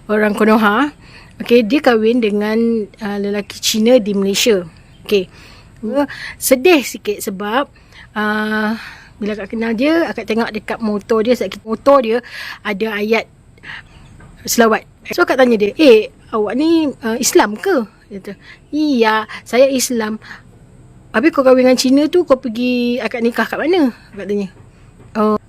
orang Konoha. Okey, dia kahwin dengan lelaki Cina di Malaysia. Okey. Sedih sikit sebab bila akak kenal dia, akak tengok dekat motor dia, motor dia ada ayat selawat. So akak tanya dia, awak ni Islam ke? Dia kata, iya, saya Islam. Habis kau kahwin dengan Cina tu, kau pergi akad nikah kat mana? Akak tanya.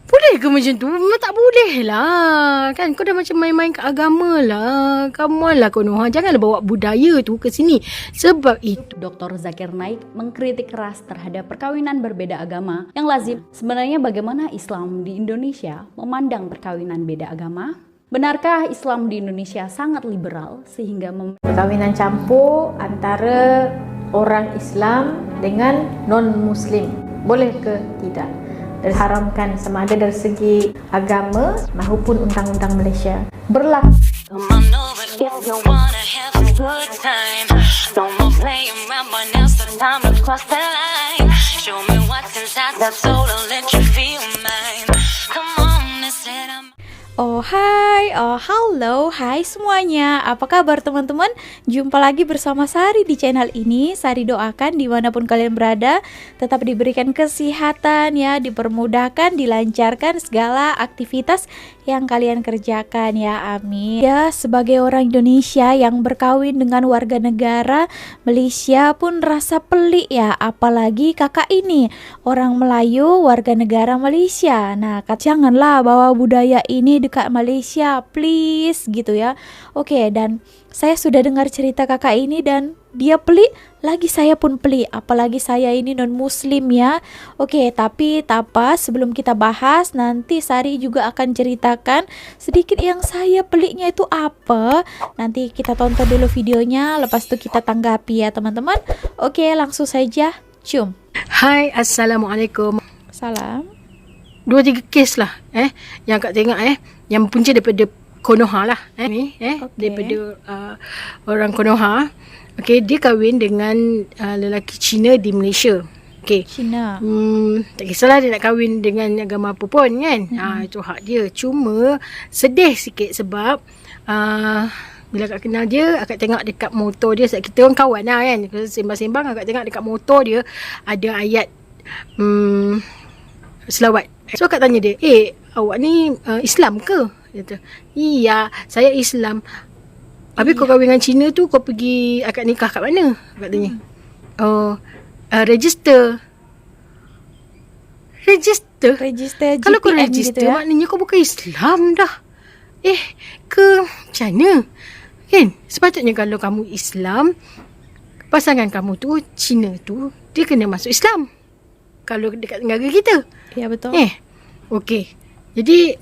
Boleh ke macam tu? Memang tak boleh lah. Kan kau dah macam main-main ke agama lah. Come on lah Konoha. Janganlah bawa budaya tu ke sini. Sebab itu Dr. Zakir Naik mengkritik keras terhadap perkawinan berbeda agama yang lazim. Sebenarnya bagaimana Islam di Indonesia memandang perkawinan beda agama? Benarkah Islam di Indonesia sangat liberal sehingga perkawinan campur antara orang Islam dengan non-Muslim boleh ke tidak? Diharamkan sama ada dari segi agama maupun undang-undang Malaysia berlaku. Halo, hai semuanya. Apa kabar teman-teman? Jumpa lagi bersama Sari di channel ini. Sari doakan dimanapun kalian berada tetap diberikan kesehatan ya, dipermudahkan, dilancarkan segala aktivitas yang kalian kerjakan ya, amin. Ya, sebagai orang Indonesia yang berkawin dengan warga negara Malaysia pun rasa pelik ya, apalagi kakak ini orang Melayu warga negara Malaysia. Nah, janganlah bawa budaya ini dekat Malaysia, please gitu ya. Oke, dan saya sudah dengar cerita kakak ini dan dia pelik, lagi saya pun pelik, apalagi saya ini non muslim ya. Oke, tapi tak apa, sebelum kita bahas nanti Sari juga akan ceritakan sedikit yang saya peliknya itu apa. Nanti kita tonton dulu videonya, lepas itu kita tanggapi ya teman-teman. Oke, langsung saja, cium. Hai, Assalamualaikum. Salam. 2-3 kes lah yang akak tengok yang punca daripada Konoha lah okay. Daripada orang Konoha. Okey, dia kahwin dengan lelaki Cina di Malaysia. Okey. Cina. Tak kisahlah dia nak kahwin dengan agama apa pun kan. Itu hak dia. Cuma sedih sikit sebab bila akak kenal dia, akak tengok dekat motor dia, kita orang kawan lah kan. Sembang-sembang akak tengok dekat motor dia ada ayat selawat. So akak tanya dia, awak ni Islam ke? Dia kata, iya, saya Islam. Habis kau kahwin dengan Cina tu, kau pergi akad nikah kat mana? Akak tanya. Register. Kalau kau register gitu ya? Maknanya kau bukan Islam dah. Ke macam mana? Kan? Sepatutnya kalau kamu Islam, pasangan kamu tu, Cina tu, dia kena masuk Islam. Kalau dekat negara kita. Ya, betul. Okey. Jadi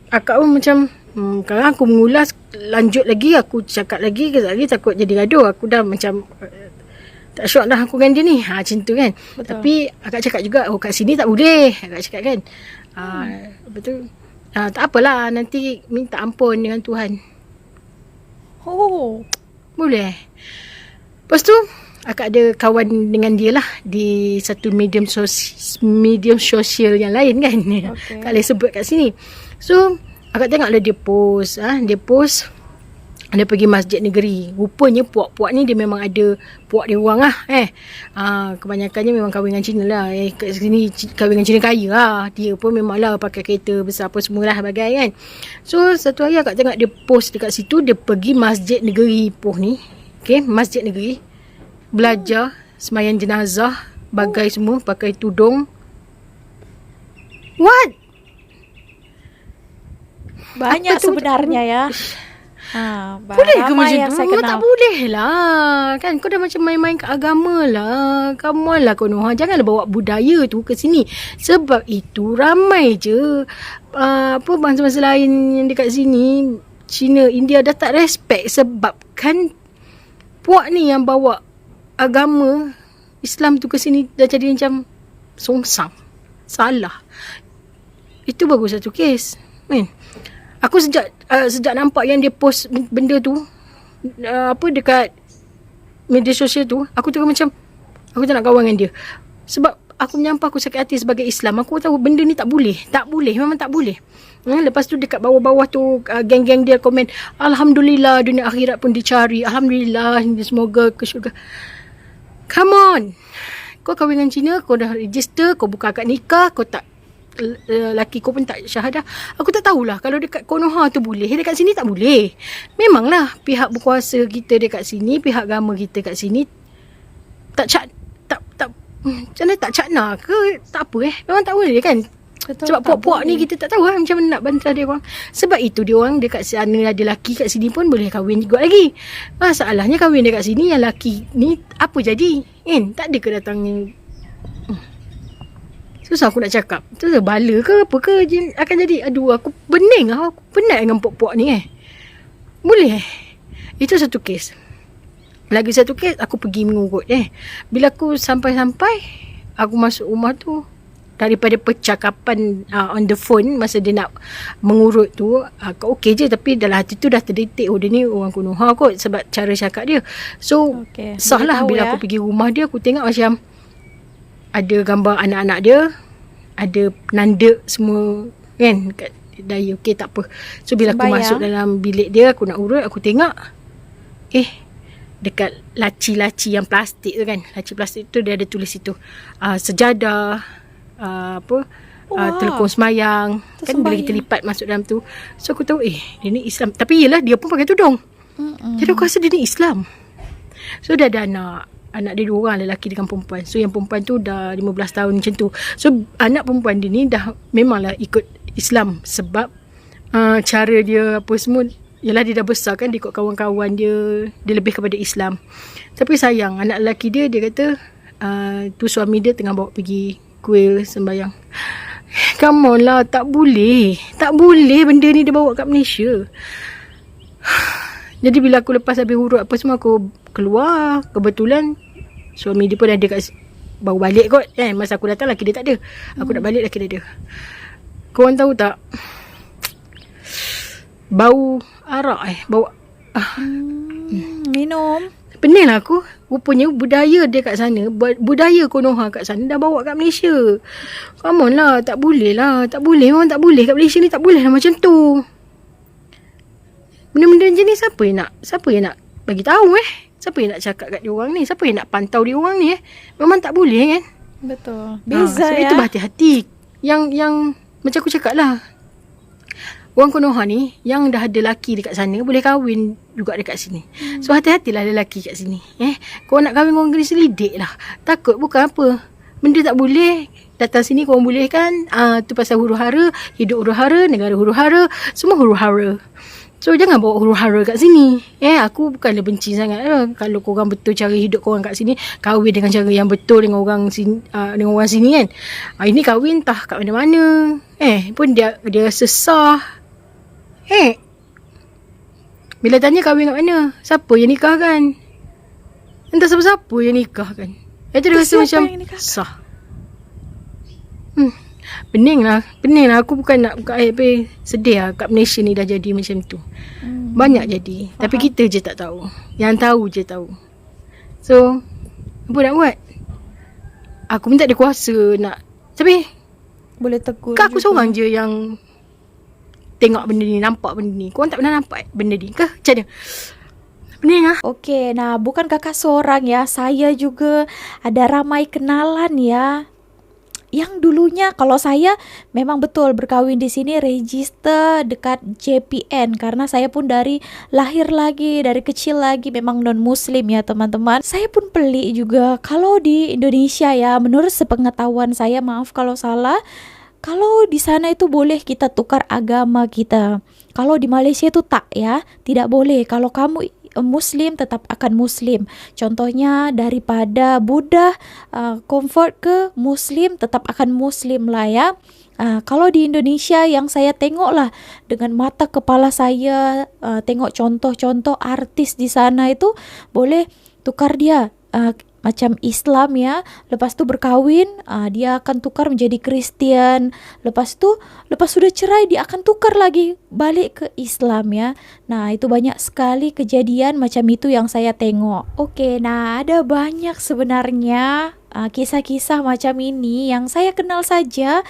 akak pun macam kalau aku mengulas lanjut lagi, aku cakap lagi takut jadi gaduh. Aku dah macam tak syok dah aku dengan dia ni. Macam tu kan. Betul. Tapi akak cakap juga, kat sini tak boleh. Akak cakap kan. Betul. Tak apalah, nanti minta ampun dengan Tuhan. Boleh. Lepas tu akak ada kawan dengan dia lah di satu medium sosial yang lain kan. Okay. Tak boleh sebut kat sini. So akak tengoklah dia post. Dia pergi masjid negeri. Rupanya puak-puak ni dia memang ada puak dia orang lah. Kebanyakannya memang kahwin dengan Cina lah. Kat sini kahwin dengan Cina kaya lah. Dia pun memang lah pakai kereta besar apa semualah bagai kan. So satu hari akak tengok dia post dekat situ. Dia pergi masjid negeri Ipoh ni. Okay, masjid negeri. Belajar sembahyang jenazah, bagai semua, pakai tudung. What? Banyak sebenarnya ya. Boleh ke macam tu? Memang tak boleh lah. Kan kau dah macam main-main ke agama lah. Come on lah Konoha. Janganlah bawa budaya tu ke sini. Sebab itu ramai je bangsa-bangsa lain yang dekat sini, Cina, India dah tak respect. Sebab kan puak ni yang bawa agama Islam tu ke sini dah jadi macam songsang. Salah. Itu baru satu kes. Aku sejak nampak yang dia post benda tu dekat media sosial tu, aku terus macam aku tak nak kawan dengan dia. Sebab aku menyampah, aku sakit hati sebagai Islam. Aku tahu benda ni tak boleh. Tak boleh, memang tak boleh. Lepas tu dekat bawah-bawah tu geng-geng dia komen, Alhamdulillah dunia akhirat pun dicari. Alhamdulillah semoga ke syurga. Come on. Kau kahwin dengan Cina, kau dah register, kau buka akad nikah, kau tak laki kau pun tak syahadah. Aku tak tahulah kalau dekat Konoha tu boleh, dekat sini tak boleh. Memanglah pihak berkuasa kita dekat sini, pihak agama kita kat sini macam mana tak cakna ke tak apa memang tak boleh kan. Betul, Sebab tak puak-puak ni boleh. kita tak tahu macam mana nak bantah dia orang. Sebab itu dia orang dekat sana ada laki kat sini pun boleh kahwin juga lagi. Masalahnya kahwin dekat sini yang laki ni apa jadi kan, tak ada ke datangnya. Susah aku nak cakap. Tu bala ke apa ke akan jadi. Aduh, aku bening lah. Aku penat dengan puak-puak ni Boleh Itu satu kes. Lagi satu kes, aku pergi mengurut Bila aku sampai-sampai, aku masuk rumah tu, daripada percakapan on the phone, masa dia nak mengurut tu, aku okey je. Tapi dalam hati tu dah terdetik, oh dia ni orang Konoha kot, sebab cara cakap dia. So, sah lah bila aku pergi rumah dia, aku tengok macam ada gambar anak-anak dia, ada penanda semua kan kat daya. Okey, tak apa. So bila aku masuk dalam bilik dia, aku nak urut, aku tengok dekat laci-laci yang plastik tu kan, laci plastik tu dia ada tulis situ sejadah, telekong semayang kan, bila kita lipat masuk dalam tu. So aku tahu dia ni Islam. Tapi yelah, dia pun pakai tudung. Jadi aku rasa dia ni Islam. So dia ada anak dia 2 orang, lelaki dengan perempuan. So yang perempuan tu dah 15 tahun macam tu. So anak perempuan dia ni dah memanglah ikut Islam. Sebab cara dia apa semua, yalah dia dah besar kan, dia ikut kawan-kawan dia, dia lebih kepada Islam. Tapi sayang, anak lelaki dia kata tu suami dia tengah bawa pergi kuil sembahyang. Come on lah, tak boleh benda ni dia bawa kat Malaysia. Jadi bila aku lepas habis urut apa semua, aku keluar, kebetulan suami dia pun ada baru balik kot masa aku datang laki dia tak ada. Aku nak balik, laki dia ada. Korang tahu tak, bau arak bau minum. pening lah aku. Rupanya budaya dia kat sana, budaya Konoha kat sana dah bawa kat Malaysia. Come on lah, tak boleh lah, tak boleh, memang tak boleh kat Malaysia ni, tak boleh lah macam tu. Benda-benda macam ni siapa yang nak bagi tahu siapa yang nak cakap kat dia orang ni, siapa yang nak pantau dia orang ni memang tak boleh kan. Betul. Beza sebab ya. itu berhati-hati. Yang macam aku cakap lah, orang Konoha ni yang dah ada laki dekat sana boleh kahwin juga dekat sini. So hati-hatilah lelaki kat sini. Korang nak kahwin, korang kena selidik lah. Takut bukan apa. Benda tak boleh, datang sini korang boleh kan. Tu pasal huru-hara, hidup huru-hara, negara huru-hara, semua huru-hara. So jangan bawa huru-hara kat sini. Aku bukanlah benci sangat. Kalau korang betul cara hidup korang kat sini, kahwin dengan cara yang betul dengan orang sini, kan. Ini kahwin entah kat mana-mana. Pun dia rasa sah. Bila tanya kahwin kat mana, siapa yang nikah kan? Entah siapa-siapa yang nikah kan. Itu dia rasa macam sah. Pening lah. Aku bukan nak buka air, tapi sedih lah kat Malaysia ni dah jadi macam tu. Banyak jadi. Tapi kita je tak tahu. Yang tahu je tahu. So, apa nak buat? Aku pun tak ada kuasa nak. Tapi Boleh tegur kan aku juga. seorang je yang tengok benda ni, nampak benda ni. Korang tak pernah nampak benda ni ke? Macam mana? Pening lah. Okey, nah bukan kakak seorang ya, saya juga ada ramai kenalan ya. Yang dulunya kalau saya memang betul berkahwin di sini register dekat JPN, karena saya pun dari lahir lagi, dari kecil lagi memang non muslim ya teman-teman. Saya pun pelik juga kalau di Indonesia ya, menurut sepengetahuan saya, maaf kalau salah, kalau di sana itu boleh kita tukar agama kita. Kalau di Malaysia itu tak ya, tidak boleh. Kalau kamu Muslim tetap akan Muslim. Contohnya daripada Buddha convert ke Muslim, tetap akan Muslim lah ya. Kalau di Indonesia yang saya tengok lah dengan mata kepala saya, tengok contoh-contoh artis di sana itu boleh tukar dia. Macam Islam ya, lepas tu berkahwin, dia akan tukar menjadi Kristian. Lepas sudah cerai, dia akan tukar lagi balik ke Islam ya. Nah, itu banyak sekali kejadian macam itu yang saya tengok. Oke, nah ada banyak sebenarnya kisah-kisah macam ini yang saya kenal saja.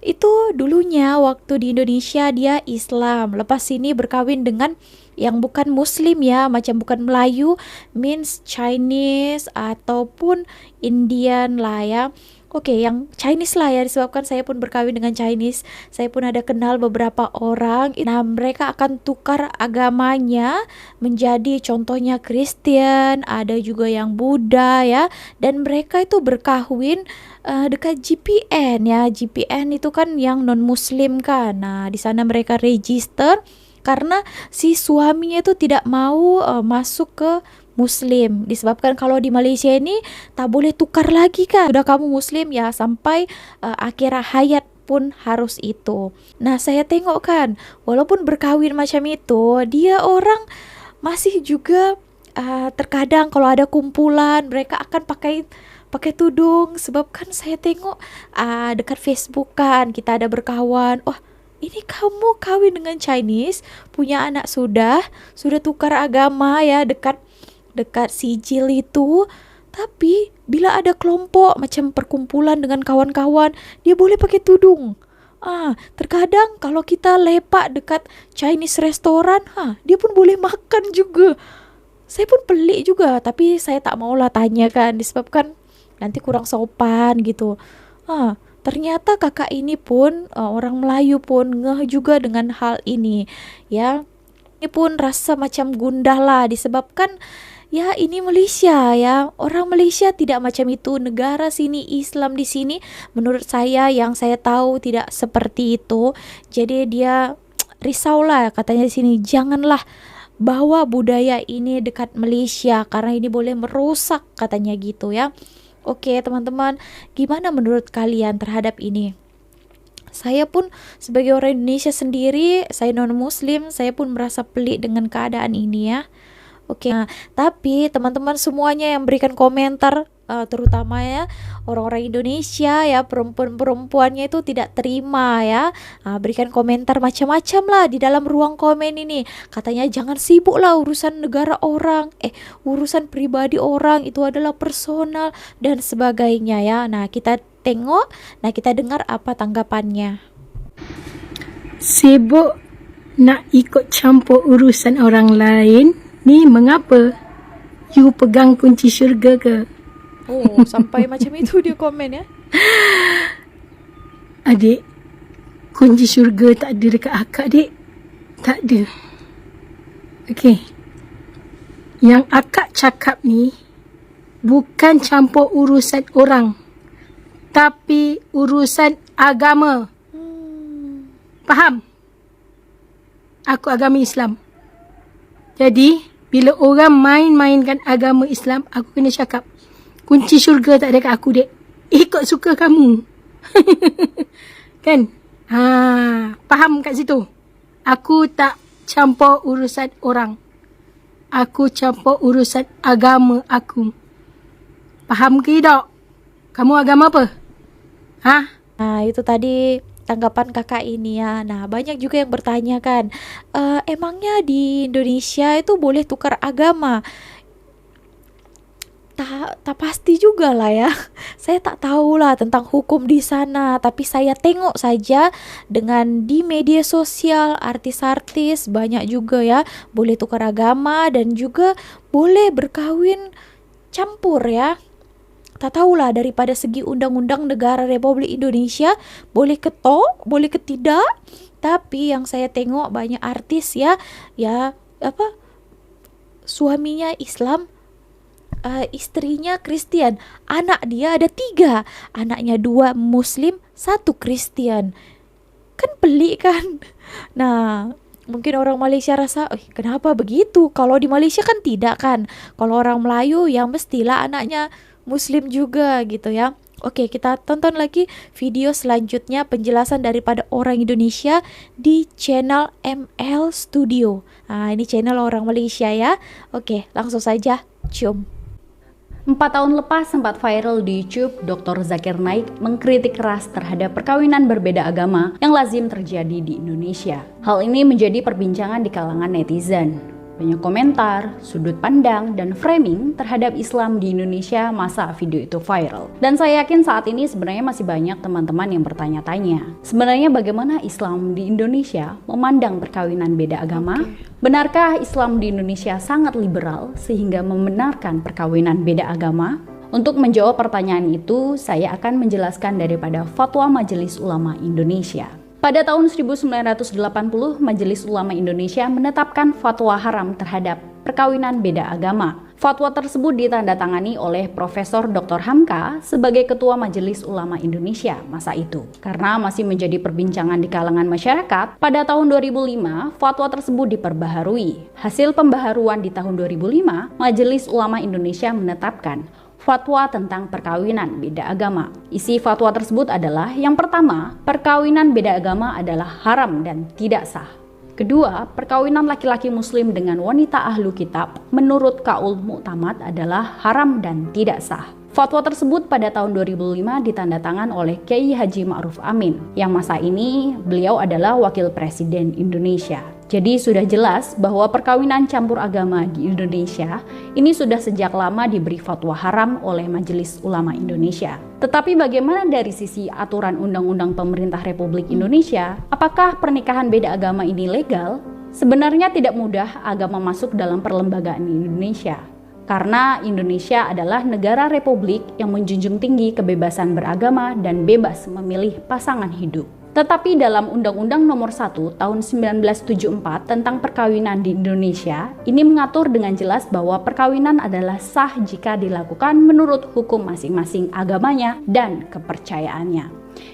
Itu dulunya waktu di Indonesia dia Islam, lepas ini berkawin dengan yang bukan Muslim ya, macam bukan Melayu, means Chinese ataupun Indian lah ya. Oke, yang Chinese lah ya, disebabkan saya pun berkawin dengan Chinese. Saya pun ada kenal beberapa orang. Nah, mereka akan tukar agamanya menjadi contohnya Kristen, ada juga yang Buddha ya. Dan mereka itu berkahwin dekat GPN ya. GPN itu kan yang non-Muslim kan. Nah, di sana mereka register karena si suaminya itu tidak mau masuk ke Muslim, disebabkan kalau di Malaysia ini tak boleh tukar lagi kan, udah kamu Muslim ya sampai akhir hayat pun harus itu. Nah, saya tengok kan, walaupun berkawin macam itu, dia orang masih juga terkadang kalau ada kumpulan mereka akan pakai tudung, sebab kan saya tengok dekat Facebook kan kita ada berkawan, wah ini kamu kawin dengan Chinese, punya anak sudah tukar agama ya dekat sijil itu, tapi bila ada kelompok macam perkumpulan dengan kawan-kawan, dia boleh pakai tudung. Terkadang kalau kita lepak dekat Chinese restoran, dia pun boleh makan juga. Saya pun pelik juga, tapi saya tak maulah tanya kan, disebabkan nanti kurang sopan gitu. Ternyata kakak ini pun orang Melayu pun ngeh juga dengan hal ini ya. Ini pun rasa macam gundah lah, disebabkan ya ini Malaysia ya, orang Malaysia tidak macam itu, negara sini Islam di sini menurut saya yang saya tahu tidak seperti itu. Jadi dia risaulah katanya di sini, janganlah bawa budaya ini dekat Malaysia karena ini boleh merusak katanya gitu ya. Oke teman-teman, gimana menurut kalian terhadap ini? Saya pun sebagai orang Indonesia sendiri, saya non-Muslim, saya pun merasa pelik dengan keadaan ini ya. Oke, nah, tapi teman-teman semuanya yang berikan komentar, terutama ya orang-orang Indonesia ya, perempuan-perempuannya itu tidak terima ya, berikan komentar macam-macam lah di dalam ruang komen ini. Katanya jangan sibuk lah urusan negara orang, urusan pribadi orang itu adalah personal dan sebagainya ya. Nah kita tengok, nah kita dengar apa tanggapannya. Sibuk nak ikut campur urusan orang lain, ni mengapa? You pegang kunci syurga ke? Oh, sampai macam itu dia komen ya. Adik, kunci syurga tak ada dekat akak, dik. Tak ada. Okey. Yang akak cakap ni bukan campur urusan orang, tapi urusan agama. Faham? Aku agama Islam. Jadi, bila orang main-mainkan agama Islam, aku kena cakap, kunci syurga tak ada kat aku, dek. Ikut suka kamu. Kan? Faham kat situ? Aku tak campur urusan orang. Aku campur urusan agama aku. Faham ke tak? Kamu agama apa? Nah, itu tadi tanggapan kakak ini ya. Nah, banyak juga yang bertanya kan, emangnya di Indonesia itu boleh tukar agama? Tak pasti juga lah ya. Saya tak tahu lah tentang hukum di sana, tapi saya tengok saja dengan di media sosial artis-artis banyak juga ya boleh tukar agama dan juga boleh berkahwin campur ya. Tak tahulah daripada segi undang-undang negara Republik Indonesia boleh ke boleh ke tidak. Tapi yang saya tengok banyak artis ya suaminya Islam, istrinya Kristen, anak dia ada 3, anaknya 2 Muslim, 1 Kristen. Kan pelik kan? Nah, mungkin orang Malaysia rasa, kenapa begitu? Kalau di Malaysia kan tidak kan? Kalau orang Melayu yang mestilah anaknya Muslim juga gitu ya. Oke, kita tonton lagi video selanjutnya penjelasan daripada orang Indonesia di channel ML Studio. Ini channel orang Malaysia ya. Oke, langsung saja cium. 4 tahun lepas sempat viral di YouTube, Dr. Zakir Naik mengkritik keras terhadap perkawinan berbeda agama yang lazim terjadi di Indonesia. Hal ini menjadi perbincangan di kalangan netizen. Banyak komentar, sudut pandang, dan framing terhadap Islam di Indonesia masa video itu viral. Dan saya yakin saat ini sebenarnya masih banyak teman-teman yang bertanya-tanya, sebenarnya bagaimana Islam di Indonesia memandang perkawinan beda agama? Benarkah Islam di Indonesia sangat liberal sehingga membenarkan perkawinan beda agama? Untuk menjawab pertanyaan itu, saya akan menjelaskan daripada Fatwa Majelis Ulama Indonesia. Pada tahun 1980, Majelis Ulama Indonesia menetapkan fatwa haram terhadap perkawinan beda agama. Fatwa tersebut ditandatangani oleh Profesor Dr. Hamka sebagai Ketua Majelis Ulama Indonesia masa itu. Karena masih menjadi perbincangan di kalangan masyarakat, pada tahun 2005 fatwa tersebut diperbaharui. Hasil pembaharuan di tahun 2005, Majelis Ulama Indonesia menetapkan fatwa tentang perkawinan beda agama. Isi fatwa tersebut adalah, yang pertama, perkawinan beda agama adalah haram dan tidak sah. Kedua, perkawinan laki-laki muslim dengan wanita ahlu kitab menurut kaul mu'tamad adalah haram dan tidak sah. Fatwa tersebut pada tahun 2005 ditandatangan oleh Kiai Haji Ma'ruf Amin, yang masa ini beliau adalah Wakil Presiden Indonesia. Jadi sudah jelas bahwa perkawinan campur agama di Indonesia ini sudah sejak lama diberi fatwa haram oleh Majelis Ulama Indonesia. Tetapi bagaimana dari sisi aturan undang-undang pemerintah Republik Indonesia? Apakah pernikahan beda agama ini legal? Sebenarnya tidak mudah agama masuk dalam perlembagaan di Indonesia. Karena Indonesia adalah negara republik yang menjunjung tinggi kebebasan beragama dan bebas memilih pasangan hidup. Tetapi dalam Undang-Undang Nomor 1 Tahun 1974 tentang perkawinan di Indonesia, ini mengatur dengan jelas bahwa perkawinan adalah sah jika dilakukan menurut hukum masing-masing agamanya dan kepercayaannya.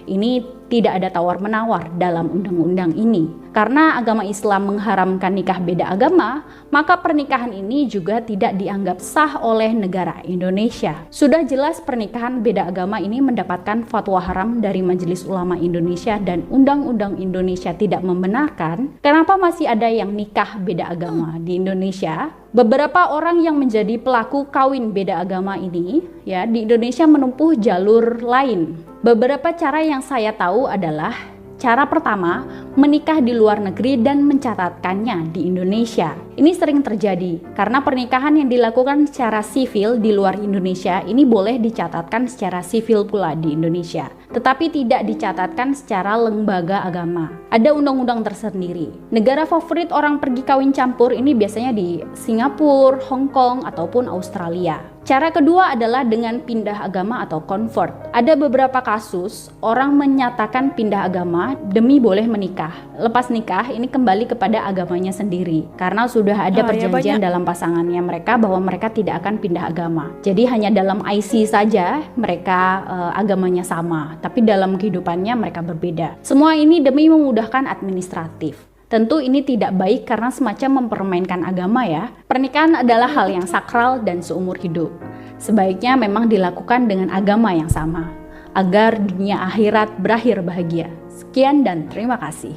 Ini tidak ada tawar-menawar dalam undang-undang ini. Karena agama Islam mengharamkan nikah beda agama, maka pernikahan ini juga tidak dianggap sah oleh negara Indonesia. Sudah jelas pernikahan beda agama ini mendapatkan fatwa haram dari Majelis Ulama Indonesia dan Undang-Undang Indonesia tidak membenarkan. Kenapa masih ada yang nikah beda agama di Indonesia? Beberapa orang yang menjadi pelaku kawin beda agama ini ya di Indonesia menempuh jalur lain. Beberapa cara yang saya tahu adalah cara pertama, menikah di luar negeri dan mencatatkannya di Indonesia. Ini sering terjadi karena pernikahan yang dilakukan secara sivil di luar Indonesia ini boleh dicatatkan secara sivil pula di Indonesia, tetapi tidak dicatatkan secara lembaga agama. Ada undang-undang tersendiri. Negara favorit orang pergi kawin campur ini biasanya di Singapura, Hong Kong, ataupun Australia. Cara kedua adalah dengan pindah agama atau convert. Ada beberapa kasus orang menyatakan pindah agama demi boleh menikah. Lepas nikah ini kembali kepada agamanya sendiri karena sudah ada perjanjian dalam pasangannya mereka bahwa mereka tidak akan pindah agama. Jadi hanya dalam IC saja mereka agamanya sama, tapi dalam kehidupannya mereka berbeda. Semua ini demi memudahkan administratif. Tentu ini tidak baik karena semacam mempermainkan agama ya. Pernikahan adalah hal yang sakral dan seumur hidup. Sebaiknya memang dilakukan dengan agama yang sama, agar dunia akhirat berakhir bahagia. Sekian dan terima kasih.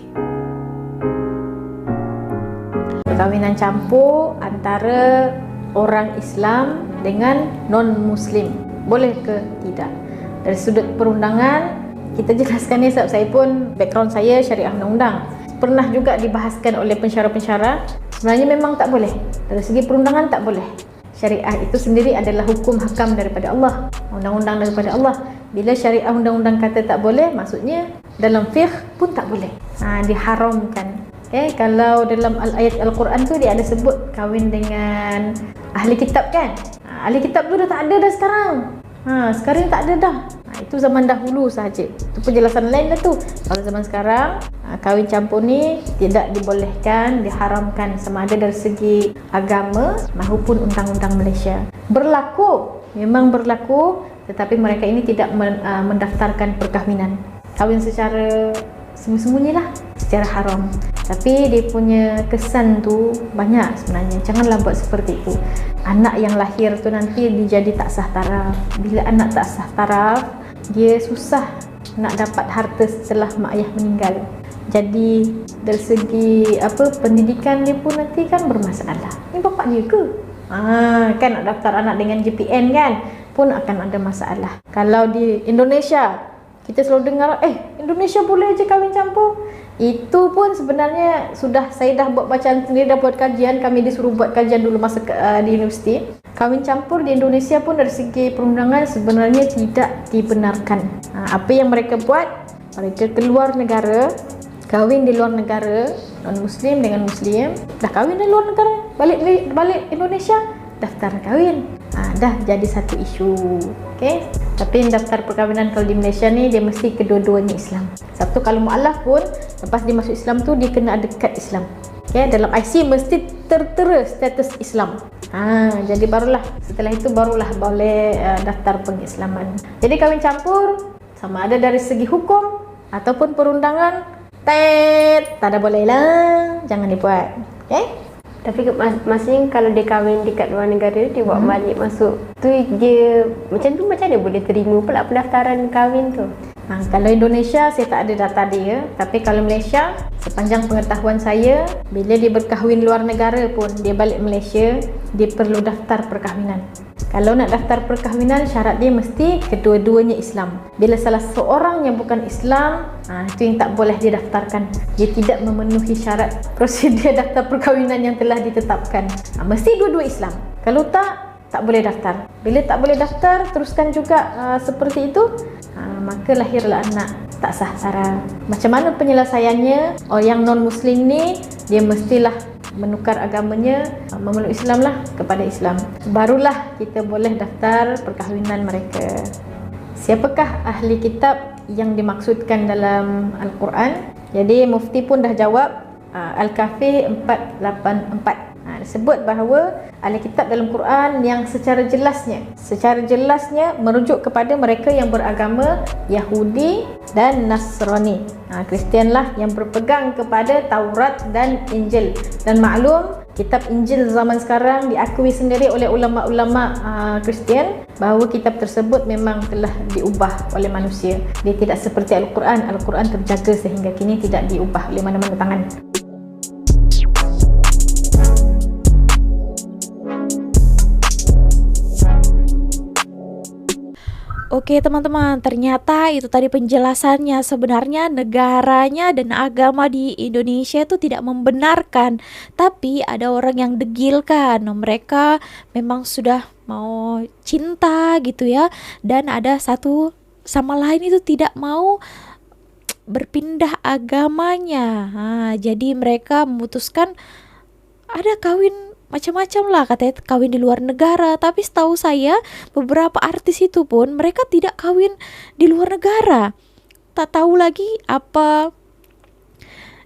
Perkawinan campur antara orang Islam dengan non-Muslim, boleh ke tidak? Dari sudut perundangan, kita jelaskan ni sebab saya pun background saya syariah undang-undang. Pernah juga dibahaskan oleh pensyarah-pensyarah, sebenarnya memang tak boleh. Dari segi perundangan tak boleh. Syariah itu sendiri adalah hukum hakam daripada Allah, undang-undang daripada Allah. Bila syariah undang-undang kata tak boleh, maksudnya dalam fiqh pun tak boleh. Diharamkan. Kalau dalam ayat Al-Quran tu dia ada sebut kahwin dengan ahli kitab kan. Ahli kitab tu dah tak ada dah sekarang. Sekarang tak ada dah. Itu zaman dahulu sahaja. Itu penjelasan lain dah tu. Kalau zaman sekarang, kahwin campur ni tidak dibolehkan, diharamkan sama ada dari segi agama maupun undang-undang Malaysia. Berlaku, memang berlaku, tetapi mereka ini tidak mendaftarkan perkahwinan. Kahwin secara sembunyi-sembunyilah, secara haram. Tapi dia punya kesan tu banyak sebenarnya. Janganlah buat seperti itu. Anak yang lahir tu nanti dia jadi tak sah taraf. Bila anak tak sah taraf, dia susah nak dapat harta setelah mak ayah meninggal. Jadi dari segi pendidikan dia pun nanti kan bermasalah. Ni bapak dia ke? Kan nak daftar anak dengan JPN kan pun akan ada masalah. Kalau di Indonesia kita selalu dengar Indonesia boleh je kahwin campur. Itu pun sebenarnya saya dah buat bacaan sendiri, dah buat kajian. Kami disuruh buat kajian dulu masa di universiti. Kahwin campur di Indonesia pun dari segi perundangan sebenarnya tidak dibenarkan. Apa yang mereka buat, mereka keluar negara, kahwin di luar negara, non-muslim dengan muslim, dah kahwin di luar negara, balik Indonesia, daftar kahwin. Dah jadi satu isu. Okey. Tapi daftar perkahwinan kalau di Malaysia ni dia mesti kedua-duanya Islam. Satu kalau mualaf pun lepas dia masuk Islam tu dia kena ada kad Islam. Okey, dalam IC mesti tertera status Islam. Jadi setelah itu barulah boleh daftar pengislaman. Jadi kahwin campur sama ada dari segi hukum ataupun perundangan, tak ada boleh lah, jangan dibuat. Okey? Tapi maksudnya kalau dia kahwin dekat luar negara, dia bawa balik masuk tu, dia macam dia boleh terima pula pendaftaran kahwin tu? Kalau Indonesia saya tak ada data dia, tapi kalau Malaysia sepanjang pengetahuan saya, bila dia berkahwin luar negara pun dia balik Malaysia, dia perlu daftar perkahwinan. Kalau nak daftar perkahwinan, syarat dia mesti kedua-duanya Islam. Bila salah seorang yang bukan Islam, itu yang tak boleh didaftarkan. Dia tidak memenuhi syarat prosedur daftar perkahwinan yang telah ditetapkan. Mesti dua-dua Islam. Kalau tak boleh daftar. Bila tak boleh daftar, teruskan juga seperti itu, maka lahirlah anak tak sah sara. Macam mana penyelesaiannya? Yang non-Muslim ni, dia mestilah menukar agamanya, memeluk Islam lah kepada Islam. Barulah kita boleh daftar perkahwinan mereka. Siapakah ahli kitab yang dimaksudkan dalam Al-Quran? Jadi mufti pun dah jawab, Al-Kahfi 484. Disebut bahawa ahli kitab dalam Quran yang secara jelasnya merujuk kepada mereka yang beragama Yahudi dan Nasrani. Kristian lah yang berpegang kepada Taurat dan Injil. Dan maklum, kitab Injil zaman sekarang diakui sendiri oleh ulama-ulama Kristian bahawa kitab tersebut memang telah diubah oleh manusia. Dia tidak seperti Al-Quran. Al-Quran terjaga sehingga kini tidak diubah oleh mana-mana tangan. Oke teman-teman, ternyata itu tadi penjelasannya. Sebenarnya negaranya dan agama di Indonesia itu tidak membenarkan, tapi ada orang yang degil kan. Mereka memang sudah mau cinta gitu ya, dan ada satu sama lain itu tidak mau berpindah agamanya. Jadi mereka memutuskan ada kawin macam-macam lah, katanya kawin di luar negara. Tapi setahu saya beberapa artis itu pun mereka tidak kawin di luar negara. Tak tahu lagi apa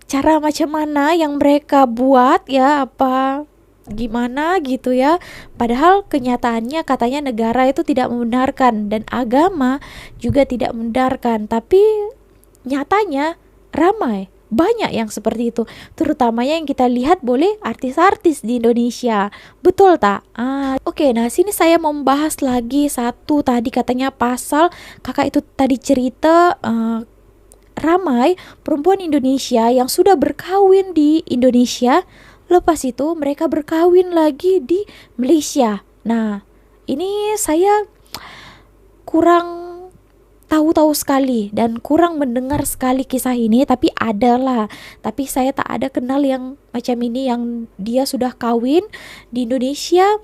cara macam mana yang mereka buat ya, apa gimana gitu ya. Padahal kenyataannya katanya negara itu tidak membenarkan dan agama juga tidak membenarkan. Tapi nyatanya ramai. Banyak yang seperti itu, terutamanya yang kita lihat boleh artis-artis di Indonesia. Betul tak? Oke, nah sini saya mau membahas lagi satu tadi katanya pasal kakak itu tadi cerita ramai perempuan Indonesia yang sudah berkawin di Indonesia, lepas itu mereka berkawin lagi di Malaysia. Nah, ini saya kurang tahu sekali dan kurang mendengar sekali kisah ini, tapi adalah. Tapi saya tak ada kenal yang macam ini, yang dia sudah kawin di Indonesia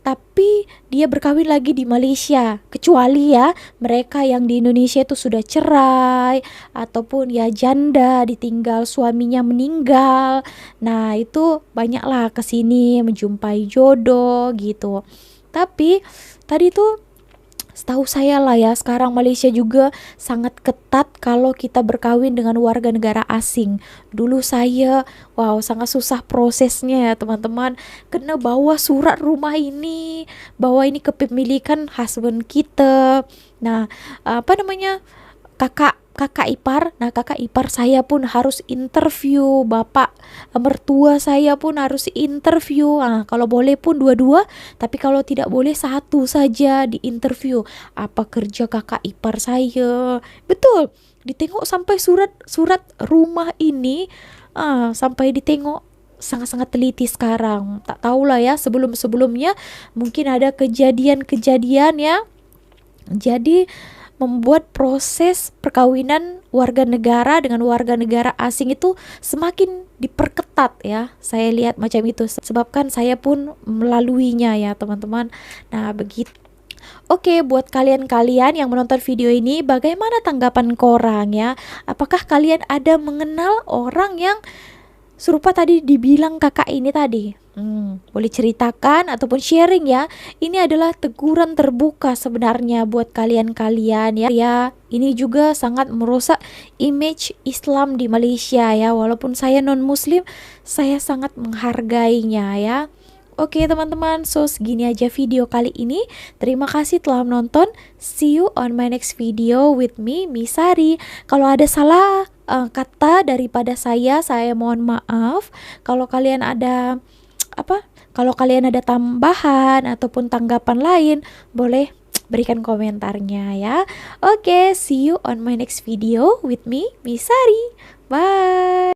tapi dia berkawin lagi di Malaysia. Kecuali ya mereka yang di Indonesia itu sudah cerai ataupun ya janda, ditinggal suaminya meninggal. Nah itu banyaklah kesini menjumpai jodoh gitu. Tapi tadi tuh setahu saya lah ya, sekarang Malaysia juga sangat ketat kalau kita berkawin dengan warga negara asing. Dulu saya, sangat susah prosesnya ya teman-teman. Kena bawa surat rumah ini, bawa ini kepemilikan husband kita. Nah, kakak ipar. Nah, kakak ipar saya pun harus interview, bapak mertua saya pun harus interview. Kalau boleh pun dua-dua, tapi kalau tidak boleh satu saja di interview. Apa kerja kakak ipar saya? Betul, ditengok sampai surat rumah ini, sampai ditengok sangat-sangat teliti sekarang. Tak tahulah ya, sebelum-sebelumnya mungkin ada kejadian-kejadian ya. Jadi membuat proses perkawinan warga negara dengan warga negara asing itu semakin diperketat ya. Saya lihat macam itu sebabkan saya pun melaluinya ya teman-teman. Nah begitu. Oke, buat kalian-kalian yang menonton video ini, bagaimana tanggapan korang ya? Apakah kalian ada mengenal orang yang serupa tadi dibilang kakak ini tadi? Boleh ceritakan ataupun sharing ya. Ini adalah teguran terbuka sebenarnya buat kalian-kalian ya. Ya, ini juga sangat merusak image Islam di Malaysia ya. Walaupun saya non-muslim, saya sangat menghargainya ya. Oke teman-teman, so segini aja video kali ini. Terima kasih telah menonton. See you on my next video with me, Misari. Kalau ada salah kata daripada saya mohon maaf. Kalau kalian ada kalau kalian ada tambahan ataupun tanggapan lain, boleh berikan komentarnya ya. Oke, see you on my next video with me, Misari. Bye.